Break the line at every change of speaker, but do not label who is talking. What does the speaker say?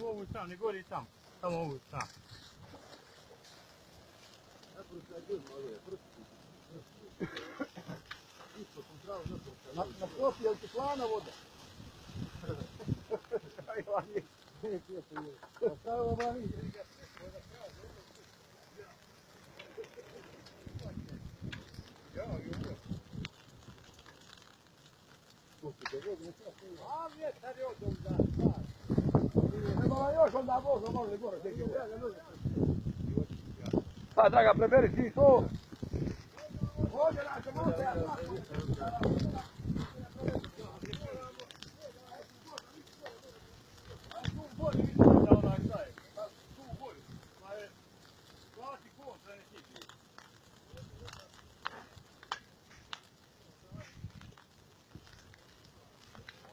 ovu stranu, ne gori tam. Samo ovu stranu. Na profi, je li ti plana voda? Stavimo vani. A vjetar je od ovdje. Nema još onda možda može gore. Pa draga, preberi ti to. Ovdje naše može, ja